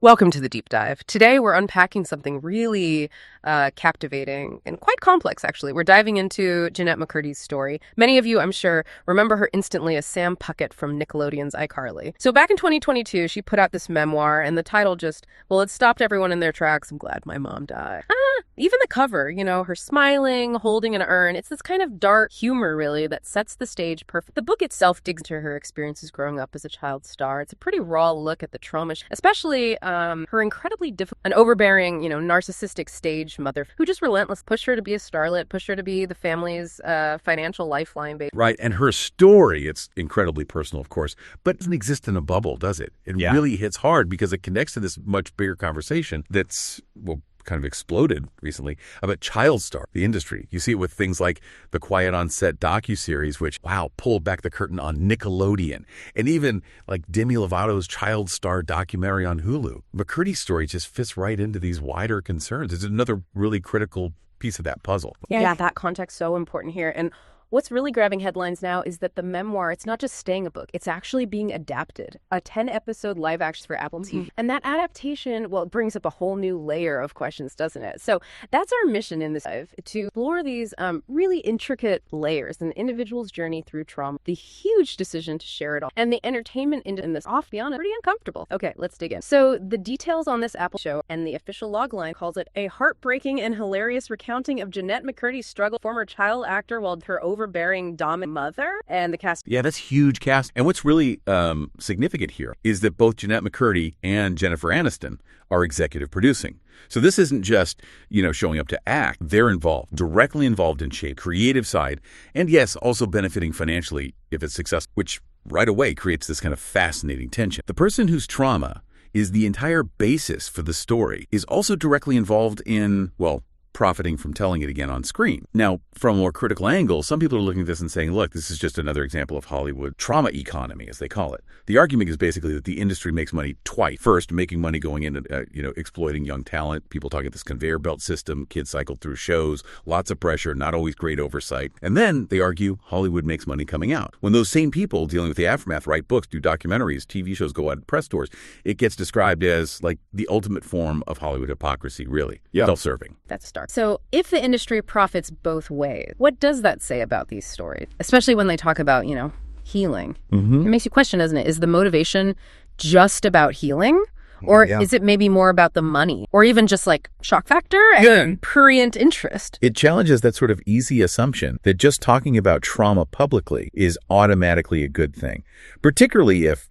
Welcome to the Deep Dive. Today we're unpacking something really captivating and quite complex, actually. We're diving into Jennette McCurdy's story. Many of you, I'm sure, remember her instantly as Sam Puckett from Nickelodeon's iCarly. So back in 2022, she put out this memoir, and the title just, well, it stopped everyone in their tracks. I'm glad my mom died. Even the cover, her smiling, holding an urn. It's this kind of dark humor, really, that sets the stage perfect. The book itself digs into her experiences growing up as a child star. It's a pretty raw look at the trauma, especially her incredibly difficult and overbearing, narcissistic stage mother who just relentless pushed her to be a starlet, pushed her to be the family's financial lifeline. Right. And her story, it's incredibly personal, of course, but it doesn't exist in a bubble, does it? It really hits hard because it connects to this much bigger conversation that's, kind of exploded recently about child star, the industry. You see it with things like the Quiet on Set docuseries, which, pulled back the curtain on Nickelodeon. And even like Demi Lovato's child star documentary on Hulu. McCurdy's story just fits right into these wider concerns. It's another really critical piece of that puzzle. Yeah, that context so important here. And what's really grabbing headlines now is that the memoir, it's not just staying a book, it's actually being adapted. A 10-episode live action for Apple TV. And that adaptation, it brings up a whole new layer of questions, doesn't it? So that's our mission in this dive, to explore these really intricate layers, an individual's journey through trauma, the huge decision to share it all, and the entertainment in this, off the honest, pretty uncomfortable. Okay, let's dig in. So the details on this Apple show, and the official logline calls it a heartbreaking and hilarious recounting of Jennette McCurdy's struggle, former child actor, while her overbearing dominant mother, and the cast. Yeah, that's huge cast. And what's really significant here is that both Jennette McCurdy and Jennifer Aniston are executive producing. So this isn't just, showing up to act. They're involved, directly involved in shape, creative side, and yes, also benefiting financially if it's successful, which right away creates this kind of fascinating tension. The person whose trauma is the entire basis for the story is also directly involved in, profiting from telling it again on screen. Now, from a more critical angle, some people are looking at this and saying, look, this is just another example of Hollywood trauma economy, as they call it. The argument is basically that the industry makes money twice. First, making money going in and, exploiting young talent. People talk about this conveyor belt system, kids cycle through shows, lots of pressure, not always great oversight. And then they argue Hollywood makes money coming out. When those same people dealing with the aftermath write books, do documentaries, TV shows, go out at press tours, it gets described as like the ultimate form of Hollywood hypocrisy, really. Yeah. Self-serving. That's stark. So if the industry profits both ways, what does that say about these stories? Especially when they talk about, healing. It makes you question, doesn't it? Is the motivation just about healing? Or is it maybe more about the money? Or even just like shock factor and prurient interest? It challenges that sort of easy assumption that just talking about trauma publicly is automatically a good thing. Particularly if,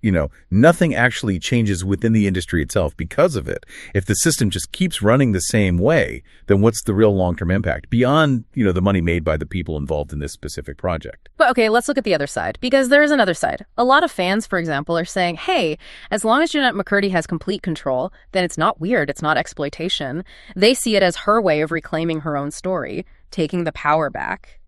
nothing actually changes within the industry itself because of it. If the system just keeps running the same way, then what's the real long-term impact beyond, the money made by the people involved in this specific project? But okay, let's look at the other side, because there is another side. A lot of fans, for example, are saying, hey, as long as Jennette McCurdy has complete control, then it's not weird, it's not exploitation. They see it as her way of reclaiming her own story, taking the power back,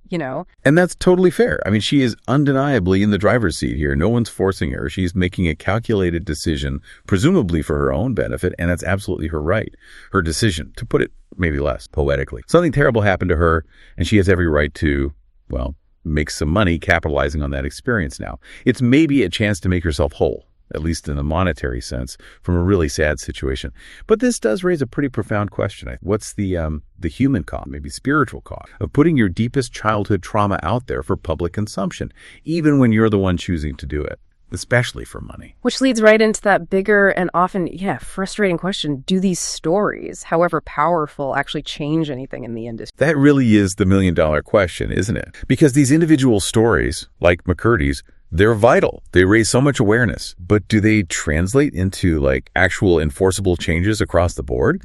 And that's totally fair. I mean, she is undeniably in the driver's seat here. No one's forcing her. She's making a calculated decision, presumably for her own benefit, and that's absolutely her right. Her decision, to put it maybe less poetically. Something terrible happened to her, and she has every right to, make some money capitalizing on that experience now. It's maybe a chance to make herself whole, at least in a monetary sense, from a really sad situation. But this does raise a pretty profound question. What's the human cost, maybe spiritual cost, of putting your deepest childhood trauma out there for public consumption, even when you're the one choosing to do it, especially for money? Which leads right into that bigger and often, frustrating question. Do these stories, however powerful, actually change anything in the industry? That really is the million-dollar question, isn't it? Because these individual stories, like McCurdy's, they're vital. They raise so much awareness. But do they translate into actual enforceable changes across the board?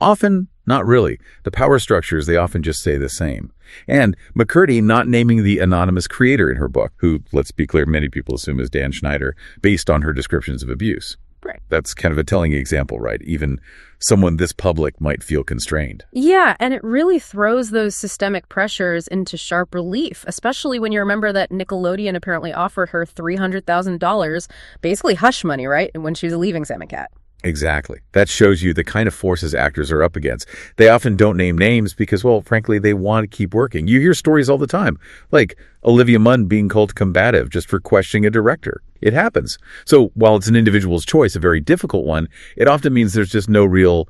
Often, not really. The power structures, they often just stay the same. And McCurdy not naming the anonymous creator in her book, who, let's be clear, many people assume is Dan Schneider, based on her descriptions of abuse. Right. That's kind of a telling example, right? Even someone this public might feel constrained. Yeah, and it really throws those systemic pressures into sharp relief, especially when you remember that Nickelodeon apparently offered her $300,000, basically hush money, right? And when she was leaving Sam and Cat. Exactly. That shows you the kind of forces actors are up against. They often don't name names because, frankly, they want to keep working. You hear stories all the time, like Olivia Munn being called combative just for questioning a director. It happens. So while it's an individual's choice, a very difficult one, it often means there's just no real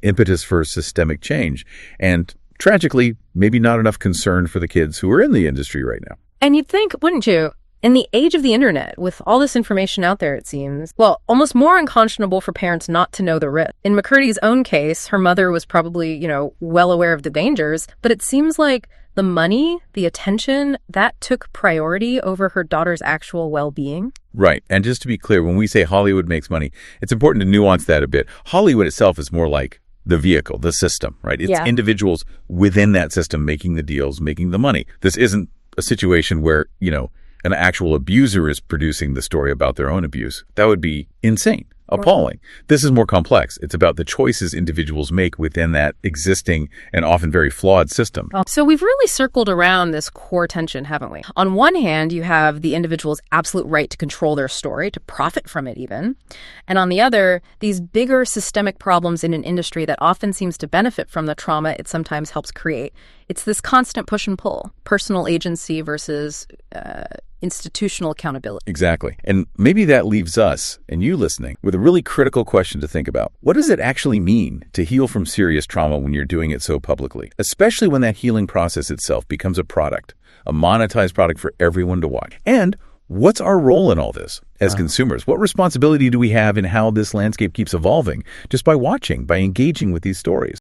impetus for systemic change. And tragically, maybe not enough concern for the kids who are in the industry right now. And you'd think, wouldn't you, in the age of the internet, with all this information out there, it seems, well, almost more unconscionable for parents not to know the risk. In McCurdy's own case, her mother was probably, well aware of the dangers, but it seems like the money, the attention, that took priority over her daughter's actual well-being. Right. And just to be clear, when we say Hollywood makes money, it's important to nuance that a bit. Hollywood itself is more like the vehicle, the system, right? It's individuals within that system making the deals, making the money. This isn't a situation where, an actual abuser is producing the story about their own abuse. That would be insane, appalling. This is more complex. It's about the choices individuals make within that existing and often very flawed system. So we've really circled around this core tension, haven't we? On one hand, you have the individual's absolute right to control their story, to profit from it even. And on the other, these bigger systemic problems in an industry that often seems to benefit from the trauma it sometimes helps create. It's this constant push and pull, personal agency versus institutional accountability. Exactly. And maybe that leaves us, and you listening, with a really critical question to think about. What does it actually mean to heal from serious trauma when you're doing it so publicly? Especially when that healing process itself becomes a product, a monetized product for everyone to watch. And what's our role in all this as consumers? What responsibility do we have in how this landscape keeps evolving just by watching, by engaging with these stories?